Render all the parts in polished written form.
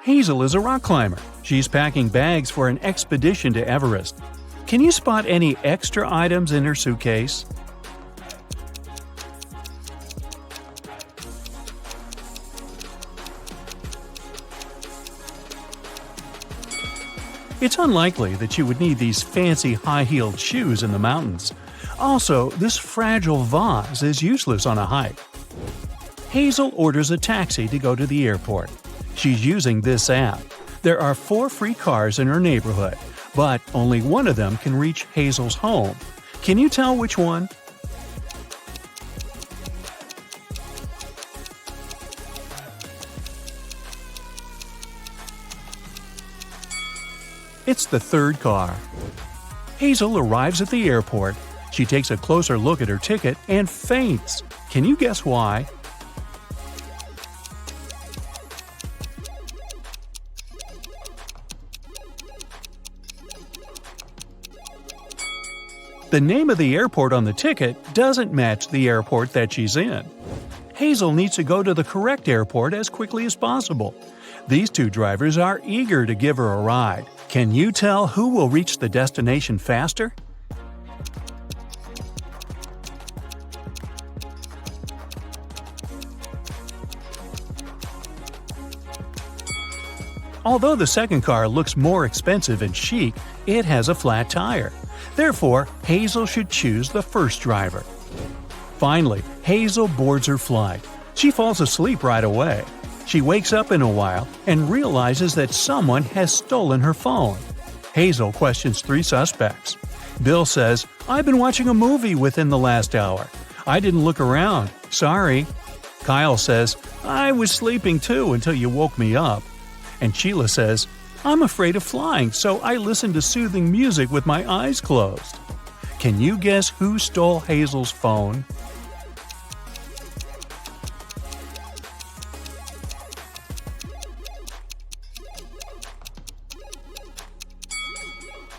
Hazel is a rock climber. She's packing bags for an expedition to Everest. Can you spot any extra items in her suitcase? It's unlikely that you would need these fancy high-heeled shoes in the mountains. Also, this fragile vase is useless on a hike. Hazel orders a taxi to go to the airport. She's using this app. There are 4 free cars in her neighborhood, but only one of them can reach Hazel's home. Can you tell which one? It's the 3rd car. Hazel arrives at the airport. She takes a closer look at her ticket and faints. Can you guess why? The name of the airport on the ticket doesn't match the airport that she's in. Hazel needs to go to the correct airport as quickly as possible. These 2 drivers are eager to give her a ride. Can you tell who will reach the destination faster? Although the second car looks more expensive and chic, it has a flat tire. Therefore, Hazel should choose the first driver. Finally, Hazel boards her flight. She falls asleep right away. She wakes up in a while and realizes that someone has stolen her phone. Hazel questions 3 suspects. Bill says, "I've been watching a movie within the last hour. I didn't look around. Sorry." Kyle says, "I was sleeping too until you woke me up." And Sheila says, "I'm afraid of flying, so I listened to soothing music with my eyes closed." Can you guess who stole Hazel's phone?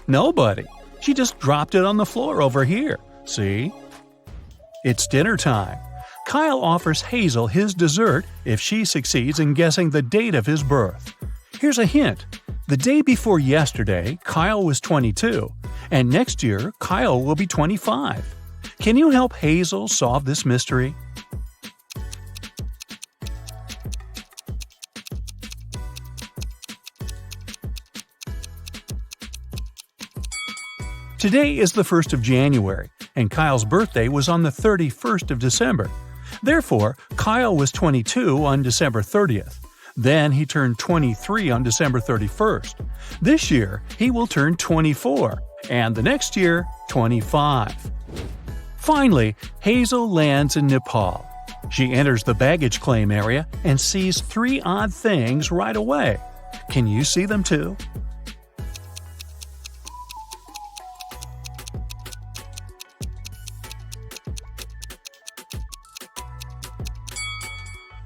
Nobody. She just dropped it on the floor over here. See? It's dinner time. Kyle offers Hazel his dessert if she succeeds in guessing the date of his birth. Here's a hint. The day before yesterday, Kyle was 22, and next year, Kyle will be 25. Can you help Hazel solve this mystery? Today is the 1st of January, and Kyle's birthday was on the 31st of December. Therefore, Kyle was 22 on December 30th. Then he turned 23 on December 31st. This year, he will turn 24, and the next year, 25. Finally, Hazel lands in Nepal. She enters the baggage claim area and sees 3 odd things right away. Can you see them too?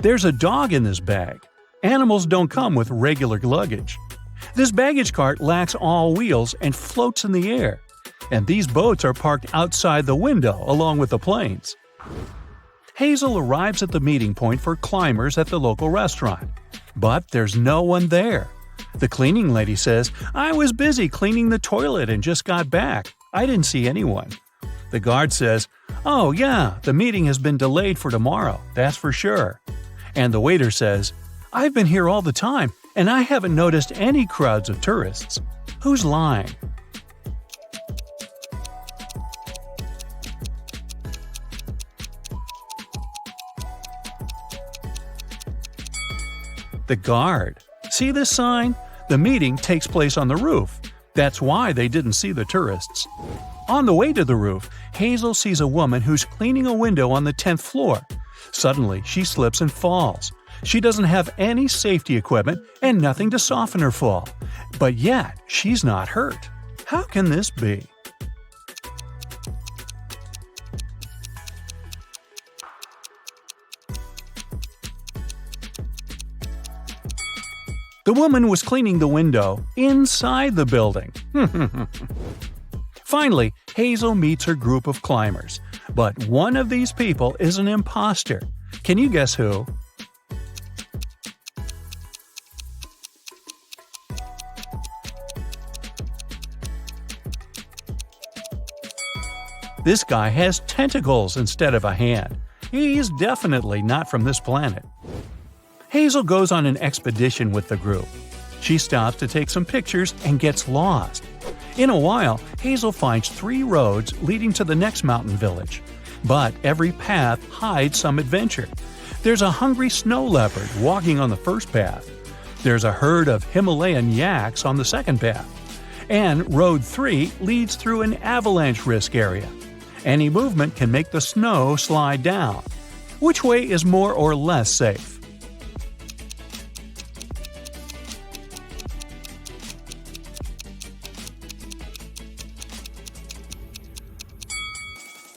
There's a dog in this bag. Animals don't come with regular luggage. This baggage cart lacks all wheels and floats in the air. And these boats are parked outside the window along with the planes. Hazel arrives at the meeting point for climbers at the local restaurant. But there's no one there. The cleaning lady says, "I was busy cleaning the toilet and just got back. I didn't see anyone." The guard says, "Oh yeah, the meeting has been delayed for tomorrow, that's for sure." And the waiter says, "I've been here all the time, and I haven't noticed any crowds of tourists." Who's lying? The guard. See this sign? The meeting takes place on the roof. That's why they didn't see the tourists. On the way to the roof, Hazel sees a woman who's cleaning a window on the 10th floor. Suddenly, she slips and falls. She doesn't have any safety equipment and nothing to soften her fall. But yet, she's not hurt. How can this be? The woman was cleaning the window inside the building. Finally, Hazel meets her group of climbers. But one of these people is an imposter. Can you guess who? This guy has tentacles instead of a hand. He's definitely not from this planet. Hazel goes on an expedition with the group. She stops to take some pictures and gets lost. In a while, Hazel finds 3 roads leading to the next mountain village. But every path hides some adventure. There's a hungry snow leopard walking on the first path. There's a herd of Himalayan yaks on the second path. And Road 3 leads through an avalanche risk area. Any movement can make the snow slide down. Which way is more or less safe?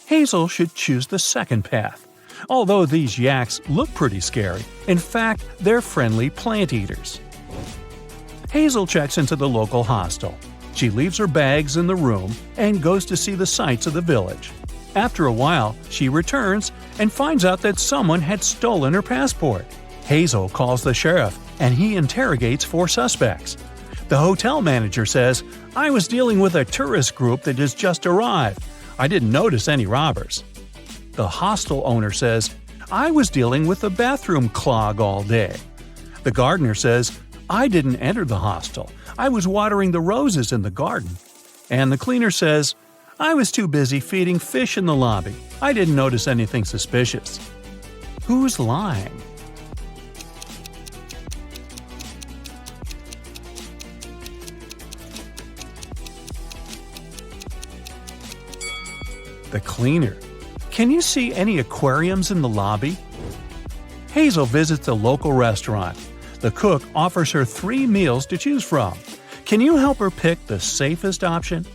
Hazel should choose the second path. Although these yaks look pretty scary, in fact, they're friendly plant eaters. Hazel checks into the local hostel. She leaves her bags in the room and goes to see the sights of the village. After a while, she returns and finds out that someone had stolen her passport. Hazel calls the sheriff and he interrogates 4 suspects. The hotel manager says, "I was dealing with a tourist group that has just arrived. I didn't notice any robbers." The hostel owner says, "I was dealing with a bathroom clog all day." The gardener says, "I didn't enter the hostel. I was watering the roses in the garden." And the cleaner says, "I was too busy feeding fish in the lobby. I didn't notice anything suspicious." Who's lying? The cleaner. Can you see any aquariums in the lobby? Hazel visits a local restaurant. The cook offers her 3 meals to choose from. Can you help her pick the safest option?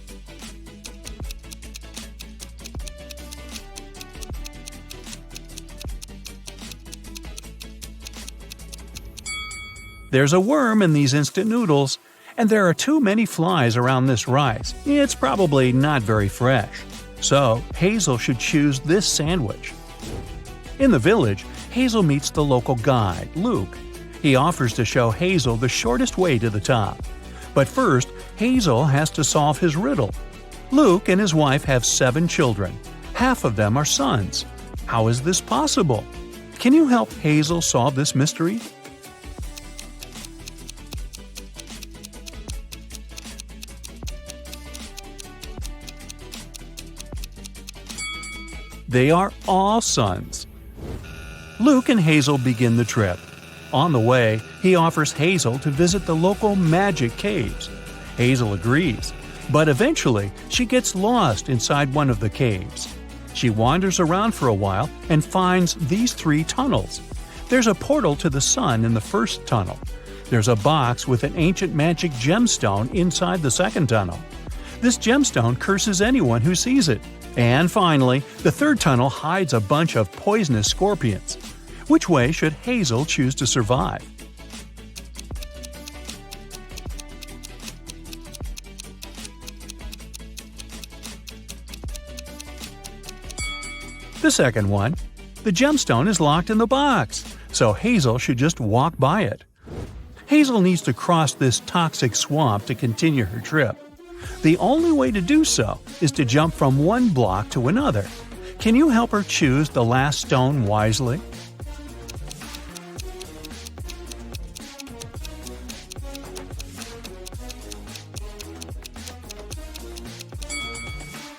There's a worm in these instant noodles, and there are too many flies around this rice. It's probably not very fresh. So, Hazel should choose this sandwich. In the village, Hazel meets the local guide, Luke. He offers to show Hazel the shortest way to the top. But first, Hazel has to solve his riddle. Luke and his wife have 7 children. Half of them are sons. How is this possible? Can you help Hazel solve this mystery? They are all sons. Luke and Hazel begin the trip. On the way, he offers Hazel to visit the local magic caves. Hazel agrees, but eventually she gets lost inside one of the caves. She wanders around for a while and finds these 3 tunnels. There's a portal to the sun in the first tunnel. There's a box with an ancient magic gemstone inside the second tunnel. This gemstone curses anyone who sees it. And finally, the third tunnel hides a bunch of poisonous scorpions. Which way should Hazel choose to survive? The second one. The gemstone is locked in the box, so Hazel should just walk by it. Hazel needs to cross this toxic swamp to continue her trip. The only way to do so is to jump from one block to another. Can you help her choose the last stone wisely?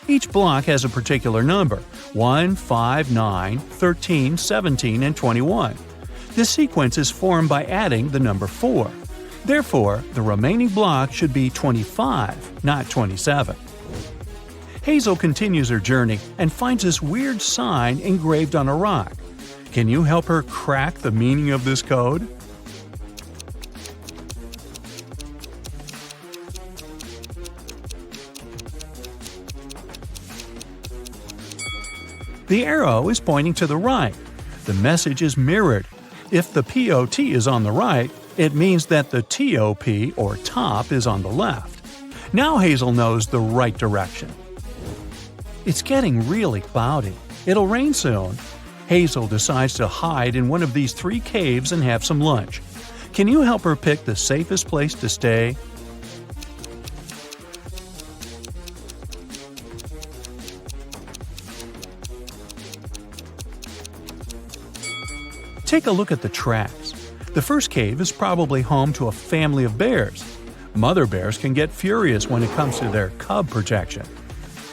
Each block has a particular number: 1, 5, 9, 13, 17, and 21. This sequence is formed by adding the number 4. Therefore, the remaining block should be 25, not 27. Hazel continues her journey and finds this weird sign engraved on a rock. Can you help her crack the meaning of this code? The arrow is pointing to the right. The message is mirrored. If the POT is on the right, it means that the TOP, or top, is on the left. Now Hazel knows the right direction. It's getting really cloudy. It'll rain soon. Hazel decides to hide in one of these 3 caves and have some lunch. Can you help her pick the safest place to stay? Take a look at the tracks. The first cave is probably home to a family of bears. Mother bears can get furious when it comes to their cub protection.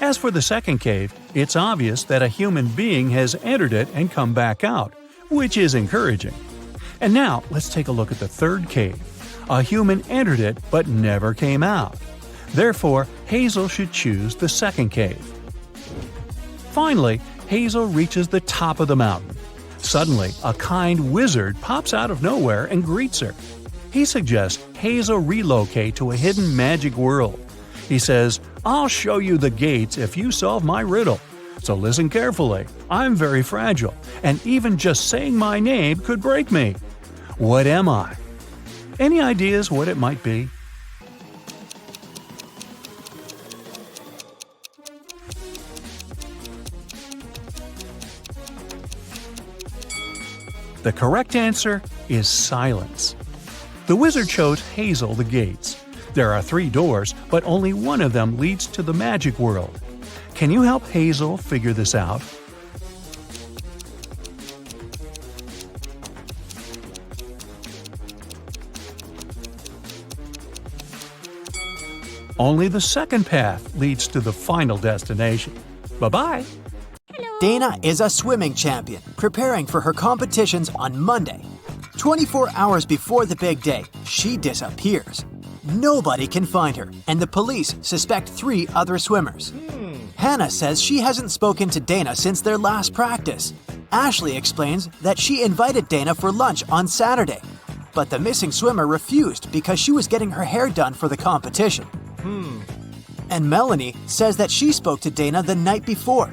As for the second cave, it's obvious that a human being has entered it and come back out, which is encouraging. And now, let's take a look at the third cave. A human entered it but never came out. Therefore, Hazel should choose the second cave. Finally, Hazel reaches the top of the mountain. Suddenly, a kind wizard pops out of nowhere and greets her. He suggests Hazel relocate to a hidden magic world. He says, "I'll show you the gates if you solve my riddle. So listen carefully. I'm very fragile, and even just saying my name could break me. What am I?" Any ideas what it might be? The correct answer is silence. The wizard shows Hazel the gates. There are 3 doors, but only one of them leads to the magic world. Can you help Hazel figure this out? Only the second path leads to the final destination. Bye-bye! Dana is a swimming champion, preparing for her competitions on Monday. 24 hours before the big day, she disappears. Nobody can find her, and the police suspect 3 other swimmers. Hannah says she hasn't spoken to Dana since their last practice. Ashley explains that she invited Dana for lunch on Saturday, but the missing swimmer refused because she was getting her hair done for the competition. And Melanie says that she spoke to Dana the night before.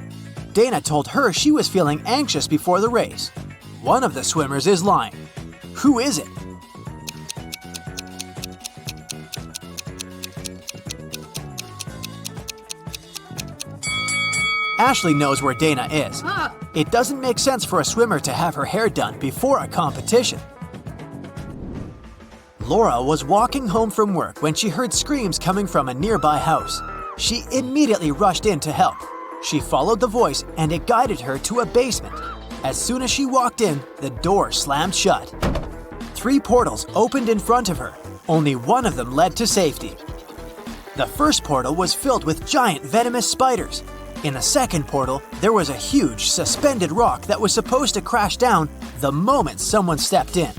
Dana told her she was feeling anxious before the race. One of the swimmers is lying. Who is it? Ashley knows where Dana is. It doesn't make sense for a swimmer to have her hair done before a competition. Laura was walking home from work when she heard screams coming from a nearby house. She immediately rushed in to help. She followed the voice and it guided her to a basement. As soon as she walked in, the door slammed shut. 3 portals opened in front of her. Only one of them led to safety. The first portal was filled with giant venomous spiders. In the second portal, there was a huge suspended rock that was supposed to crash down the moment someone stepped in.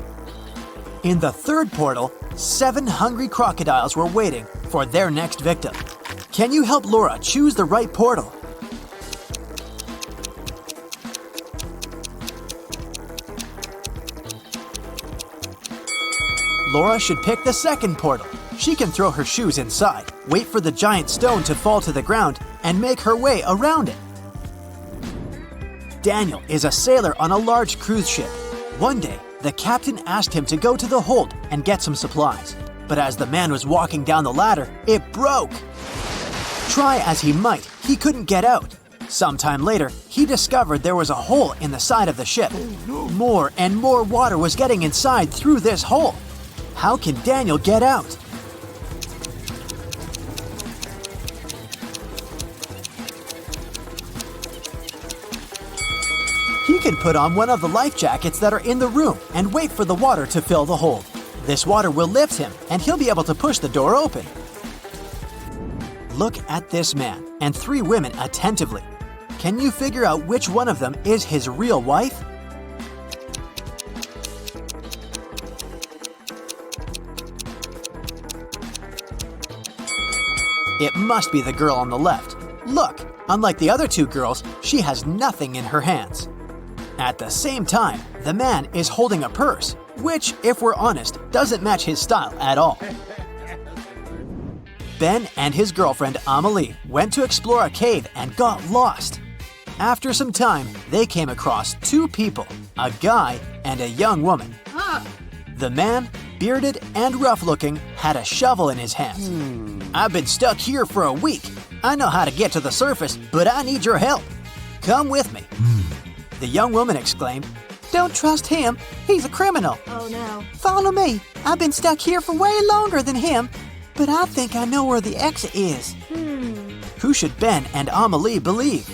In the third portal, 7 hungry crocodiles were waiting for their next victim. Can you help Laura choose the right portal? Laura should pick the second portal. She can throw her shoes inside, wait for the giant stone to fall to the ground, and make her way around it. Daniel is a sailor on a large cruise ship. One day, the captain asked him to go to the hold and get some supplies. But as the man was walking down the ladder, it broke. Try as he might, he couldn't get out. Sometime later, he discovered there was a hole in the side of the ship. More and more water was getting inside through this hole. How can Daniel get out? He can put on one of the life jackets that are in the room and wait for the water to fill the hole. This water will lift him and he'll be able to push the door open. Look at this man and 3 women attentively. Can you figure out which one of them is his real wife? It must be the girl on the left. Look, unlike the other 2 girls, she has nothing in her hands. At the same time, the man is holding a purse, which, if we're honest, doesn't match his style at all. Ben and his girlfriend Amelie went to explore a cave and got lost. After some time, they came across 2 people, a guy and a young woman. The man, bearded and rough-looking, had a shovel in his hands. I've been stuck here for a week. I know how to get to the surface, but I need your help. Come with me. The young woman exclaimed, "Don't trust him. He's a criminal." Oh no. "Follow me. I've been stuck here for way longer than him, but I think I know where the exit is." Who should Ben and Amelie believe?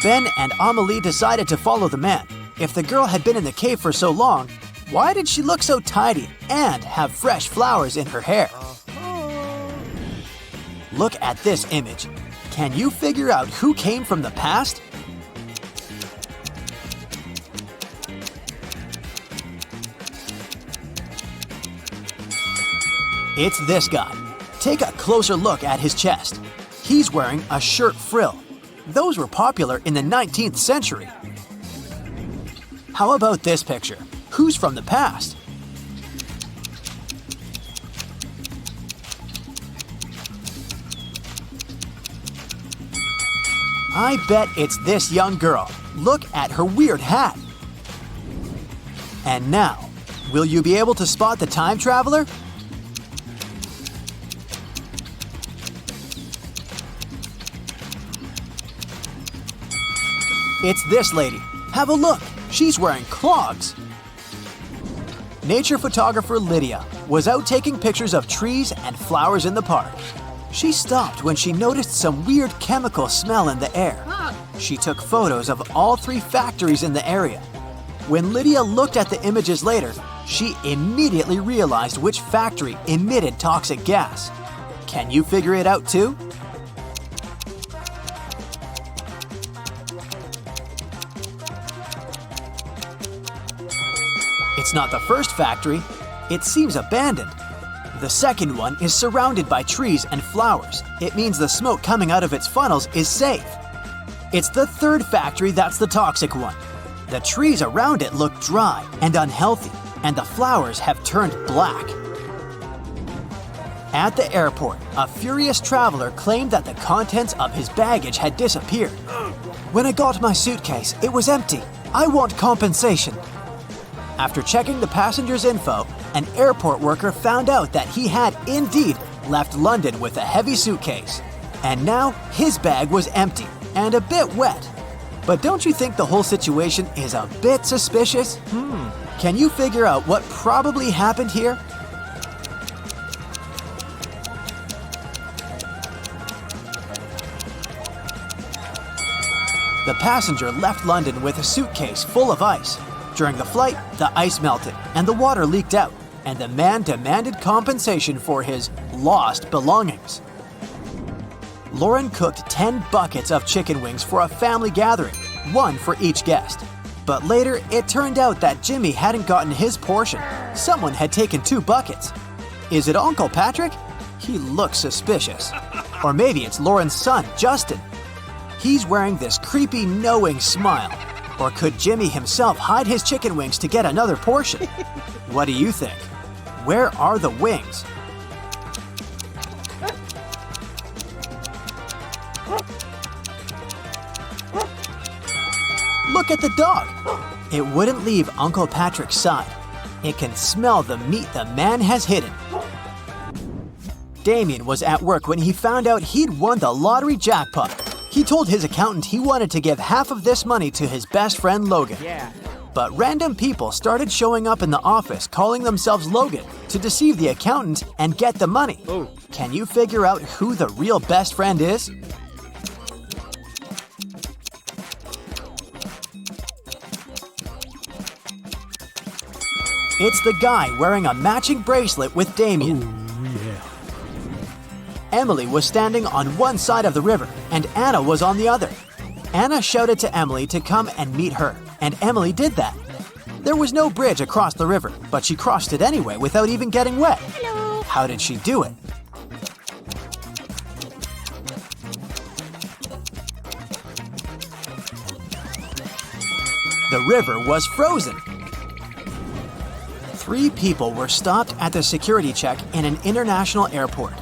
Ben and Amelie decided to follow the man. If the girl had been in the cave for so long, why did she look so tidy and have fresh flowers in her hair? Look at this image. Can you figure out who came from the past? It's this guy. Take a closer look at his chest. He's wearing a shirt frill. Those were popular in the 19th century. How about this picture? Who's from the past? I bet it's this young girl. Look at her weird hat. And now, will you be able to spot the time traveler? It's this lady. Have a look. She's wearing clogs. Nature photographer Lydia was out taking pictures of trees and flowers in the park. She stopped when she noticed some weird chemical smell in the air. She took photos of all 3 factories in the area. When Lydia looked at the images later, she immediately realized which factory emitted toxic gas. Can you figure it out too? It's not the first factory. It seems abandoned. The second one is surrounded by trees and flowers. It means the smoke coming out of its funnels is safe. It's the third factory that's the toxic one. The trees around it look dry and unhealthy, and the flowers have turned black. At the airport, a furious traveler claimed that the contents of his baggage had disappeared. When I got my suitcase, it was empty. I want compensation. After checking the passenger's info, an airport worker found out that he had indeed left London with a heavy suitcase. And now his bag was empty and a bit wet. But don't you think the whole situation is a bit suspicious? Can you figure out what probably happened here? The passenger left London with a suitcase full of ice. During the flight, the ice melted and the water leaked out, and the man demanded compensation for his lost belongings. Lauren cooked 10 buckets of chicken wings for a family gathering, 1 for each guest. But later, it turned out that Jimmy hadn't gotten his portion. Someone had taken 2 buckets. Is it Uncle Patrick? He looks suspicious. Or maybe it's Lauren's son, Justin. He's wearing this creepy, knowing smile. Or could Jimmy himself hide his chicken wings to get another portion? What do you think? Where are the wings? Look at the dog. It wouldn't leave Uncle Patrick's side. It can smell the meat the man has hidden. Damien was at work when he found out he'd won the lottery jackpot. He told his accountant he wanted to give half of this money to his best friend Logan. But random people started showing up in the office calling themselves Logan to deceive the accountant and get the money. Can you figure out who the real best friend is? It's the guy wearing a matching bracelet with Damien. Emily was standing on one side of the river, and Anna was on the other. Anna shouted to Emily to come and meet her, and Emily did that. There was no bridge across the river, but she crossed it anyway without even getting wet. Hello. How did she do it? The river was frozen. 3 people were stopped at the security check in an international airport.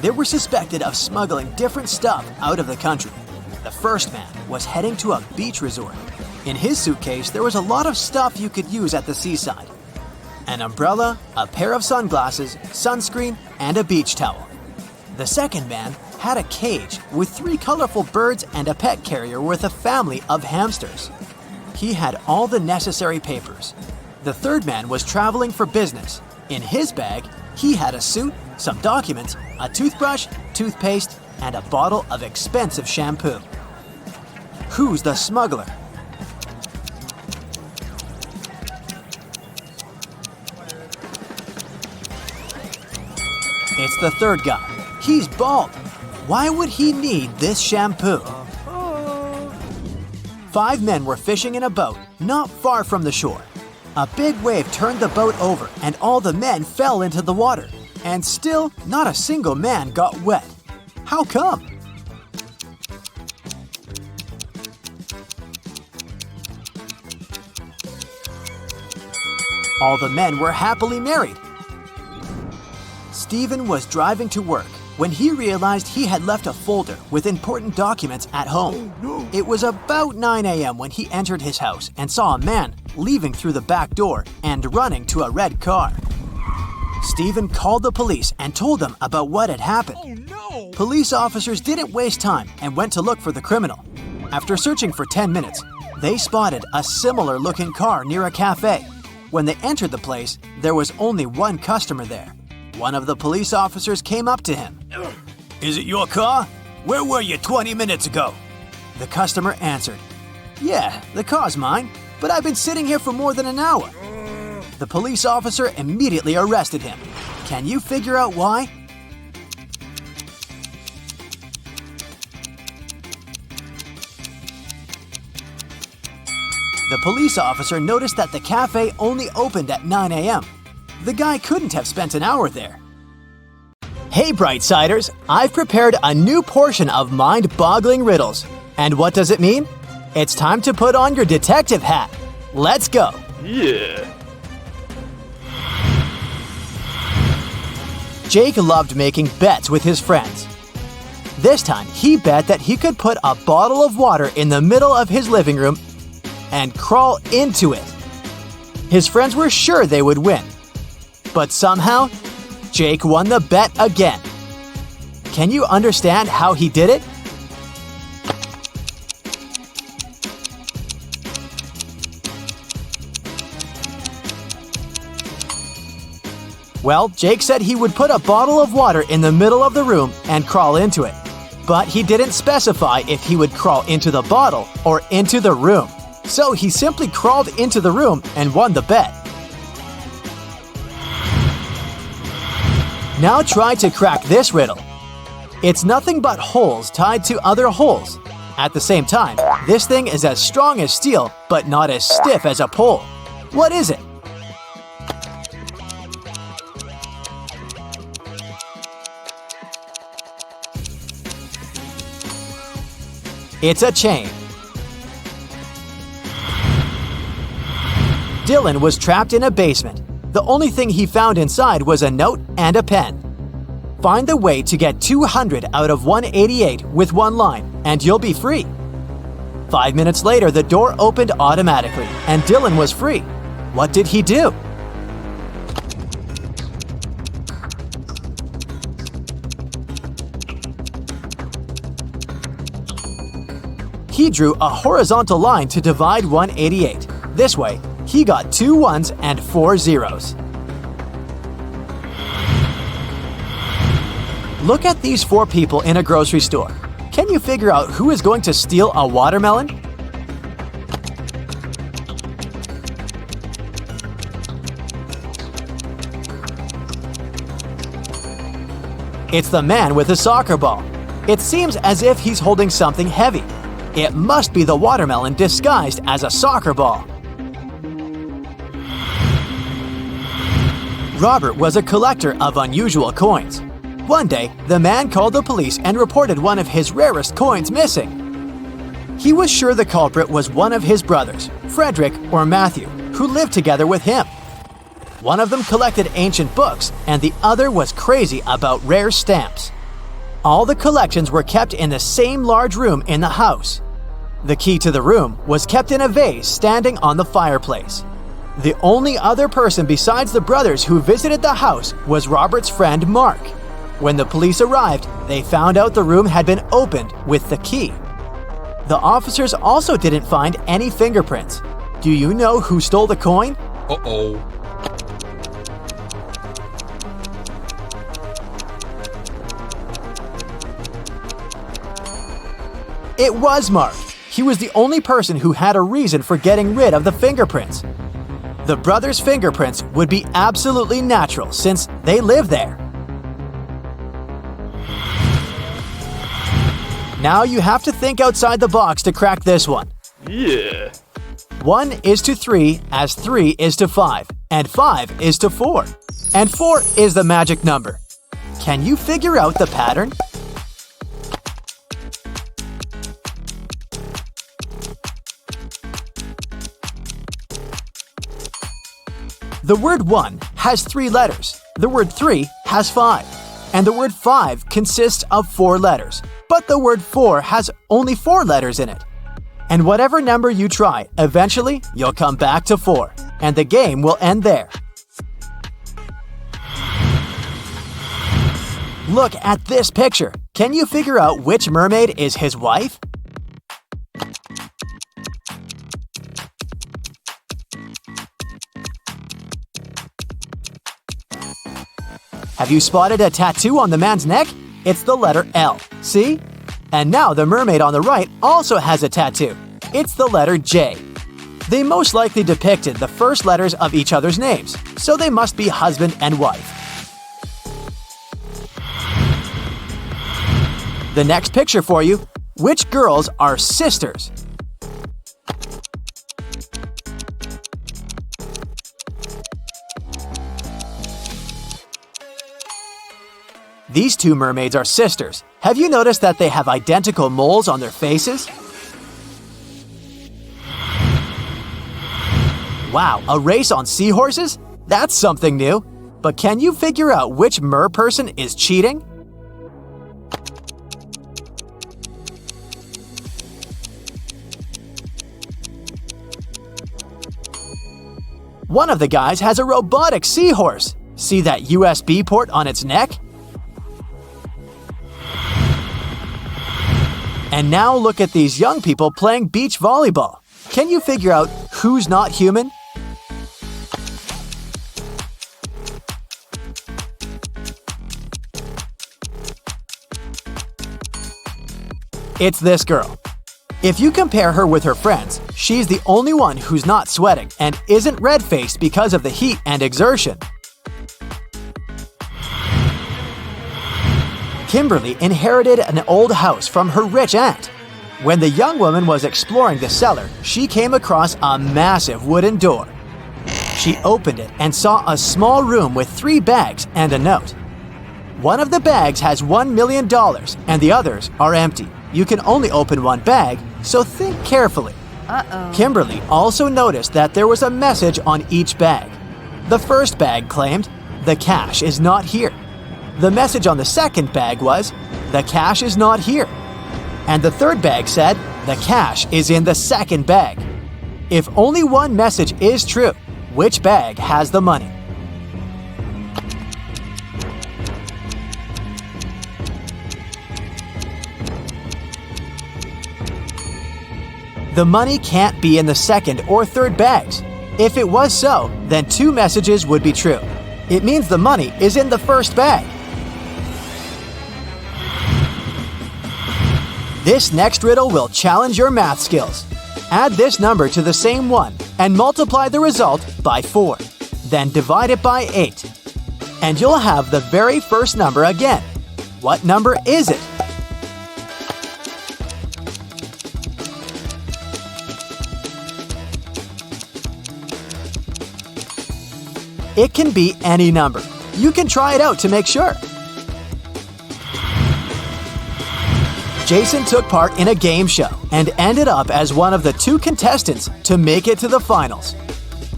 They were suspected of smuggling different stuff out of the country. The first man was heading to a beach resort. In his suitcase, there was a lot of stuff you could use at the seaside. An umbrella, a pair of sunglasses, sunscreen, and a beach towel. The second man had a cage with 3 colorful birds and a pet carrier with a family of hamsters. He had all the necessary papers. The third man was traveling for business. In his bag, he had a suit, some documents, a toothbrush, toothpaste, and a bottle of expensive shampoo. Who's the smuggler? It's the third guy. He's bald. Why would he need this shampoo? 5 men were fishing in a boat not far from the shore. A big wave turned the boat over and all the men fell into the water. And still, not a single man got wet. How come? All the men were happily married. Stephen was driving to work when he realized he had left a folder with important documents at home. It was about 9 a.m. when he entered his house and saw a man leaving through the back door and running to a red car. Stephen called the police and told them about what had happened. Police officers didn't waste time and went to look for the criminal. After searching for 10 minutes, they spotted a similar-looking car near a cafe. When they entered the place, there was only one customer there. One of the police officers came up to him. "Is it your car? Where were you 20 minutes ago?" The customer answered, "Yeah, the car's mine, but I've been sitting here for more than an hour." The police officer immediately arrested him. Can you figure out why? The police officer noticed that the cafe only opened at 9 a.m. The guy couldn't have spent an hour there. Hey Brightsiders, I've prepared a new portion of mind-boggling riddles. And what does it mean? It's time to put on your detective hat. Let's go. Yeah. Jake loved making bets with his friends. This time, he bet that he could put a bottle of water in the middle of his living room and crawl into it. His friends were sure they would win. But somehow, Jake won the bet again. Can you understand how he did it? Well, Jake said he would put a bottle of water in the middle of the room and crawl into it. But he didn't specify if he would crawl into the bottle or into the room. So he simply crawled into the room and won the bet. Now try to crack this riddle. It's nothing but holes tied to other holes. At the same time, this thing is as strong as steel, but not as stiff as a pole. What is it? It's a chain. Dylan was trapped in a basement. The only thing he found inside was a note and a pen. Find the way to get 200 out of 188 with one line, and you'll be free. 5 minutes later, the door opened automatically, and Dylan was free. What did he do? He drew a horizontal line to divide 188. This way, he got 2 ones and 4 zeros. Look at these 4 people in a grocery store. Can you figure out who is going to steal a watermelon? It's the man with a soccer ball. It seems as if he's holding something heavy. It must be the watermelon disguised as a soccer ball. Robert was a collector of unusual coins. One day, the man called the police and reported one of his rarest coins missing. He was sure the culprit was one of his brothers, Frederick or Matthew, who lived together with him. One of them collected ancient books, and the other was crazy about rare stamps. All the collections were kept in the same large room in the house. The key to the room was kept in a vase standing on the fireplace. The only other person besides the brothers who visited the house was Robert's friend Mark. When the police arrived, they found out the room had been opened with the key. The officers also didn't find any fingerprints. Do you know who stole the coin? Uh-oh. It was Mark. he was the only person who had a reason for getting rid of the fingerprints. The brothers' fingerprints would be absolutely natural since they live there. Now you have to think outside the box to crack this one. Yeah. 1 is to 3 as 3 is to 5, and 5 is to 4. And 4 is the magic number. Can you figure out the pattern? The word 1 has 3 letters, the word 3 has 5, and the word 5 consists of 4 letters, but the word 4 has only 4 letters in it. And whatever number you try, eventually you'll come back to 4, and the game will end there. Look at this picture. Can you figure out which mermaid is his wife? Have you spotted a tattoo on the man's neck? It's the letter L. See? And now the mermaid on the right also has a tattoo. It's the letter J. They most likely depicted the first letters of each other's names, so they must be husband and wife. The next picture for you. Which girls are sisters? These two mermaids are sisters. Have you noticed that they have identical moles on their faces? Wow, a race on seahorses? That's something new. But can you figure out which mer person is cheating? One of the guys has a robotic seahorse. See that USB port on its neck? And now look at these young people playing beach volleyball. Can you figure out who's not human? It's this girl. If you compare her with her friends, she's the only one who's not sweating and isn't red-faced because of the heat and exertion. Kimberly inherited an old house from her rich aunt. When the young woman was exploring the cellar, she came across a massive wooden door. She opened it and saw a small room with 3 bags and a note. One of the bags has $1 million and the others are empty. You can only open one bag, so think carefully. Kimberly also noticed that there was a message on each bag. The first bag claimed, "The cash is not here." The message on the second bag was, "The cash is not here." And the third bag said, "The cash is in the second bag." If only one message is true, which bag has the money? The money can't be in the second or third bags. If it was so, then 2 messages would be true. It means the money is in the first bag. This next riddle will challenge your math skills. Add this number to the same one and multiply the result by 4. Then divide it by 8. And you'll have the very first number again. What number is it? It can be any number. You can try it out to make sure. Jason took part in a game show and ended up as one of the 2 contestants to make it to the finals.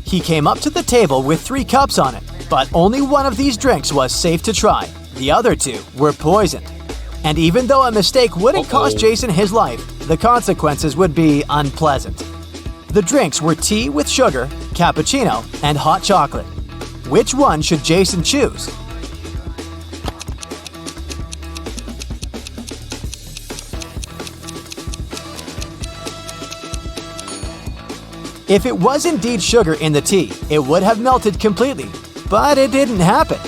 He came up to the table with 3 cups on it, but only one of these drinks was safe to try. The other 2 were poisoned. And even though a mistake wouldn't cost Jason his life, the consequences would be unpleasant. The drinks were tea with sugar, cappuccino, and hot chocolate. Which one should Jason choose? If it was indeed sugar in the tea, it would have melted completely, but it didn't happen.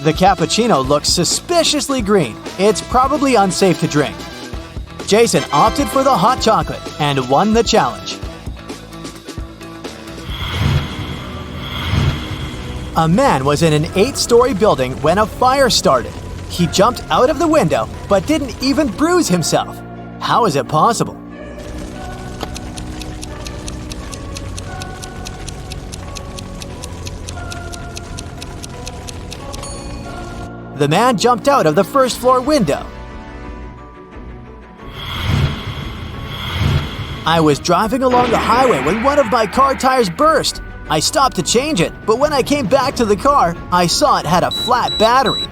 The cappuccino looks suspiciously green. It's probably unsafe to drink. Jason opted for the hot chocolate and won the challenge. A man was in an 8-story building when a fire started. He jumped out of the window but didn't even bruise himself. How is it possible? The man jumped out of the first-floor window. I was driving along the highway when one of my car tires burst. I stopped to change it, but when I came back to the car, I saw it had a flat battery.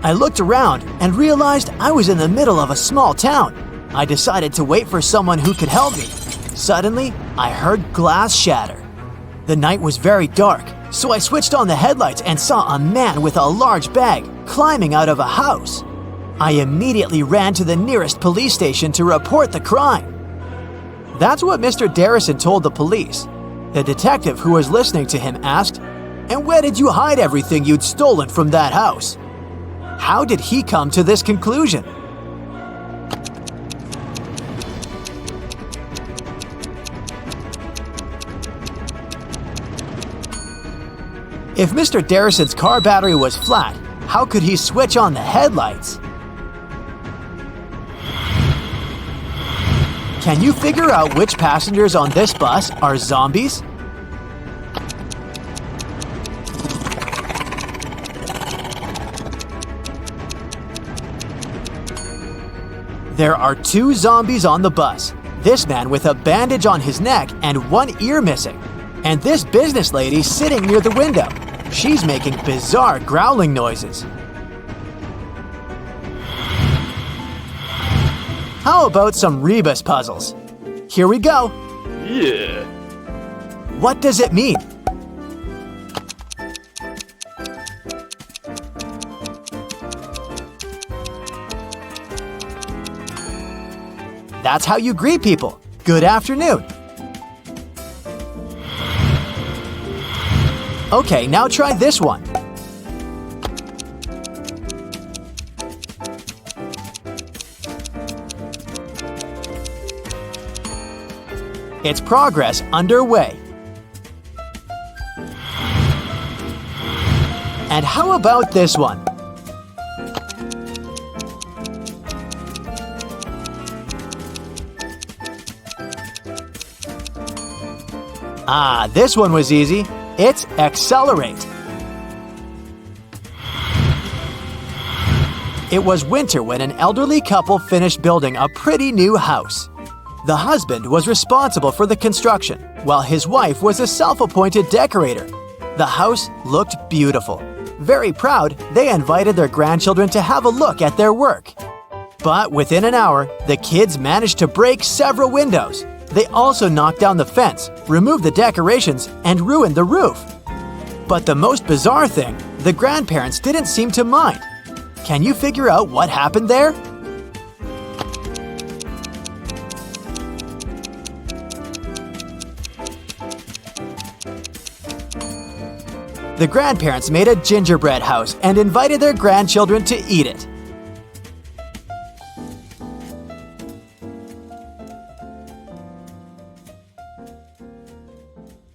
I looked around and realized I was in the middle of a small town. I decided to wait for someone who could help me. Suddenly, I heard glass shatter. The night was very dark, so I switched on the headlights and saw a man with a large bag climbing out of a house. I immediately ran to the nearest police station to report the crime. That's what Mr. Darrison told the police. The detective who was listening to him asked, "And where did you hide everything you'd stolen from that house?" How did he come to this conclusion? If Mr. Darrison's car battery was flat, how could he switch on the headlights? Can you figure out which passengers on this bus are zombies? There are 2 zombies on the bus. This man with a bandage on his neck and one ear missing. And this business lady sitting near the window. She's making bizarre growling noises. How about some rebus puzzles? Here we go. Yeah. What does it mean? That's how you greet people. Good afternoon. Okay, now try this one. It's progress underway. And how about this one? Ah, this one was easy. It's accelerate. It was winter when an elderly couple finished building a pretty new house. The husband was responsible for the construction, while his wife was a self-appointed decorator. The house looked beautiful. Very proud, they invited their grandchildren to have a look at their work. But within an hour, the kids managed to break several windows. They also knocked down the fence, removed the decorations, and ruined the roof. But the most bizarre thing, the grandparents didn't seem to mind. Can you figure out what happened there? The grandparents made a gingerbread house and invited their grandchildren to eat it.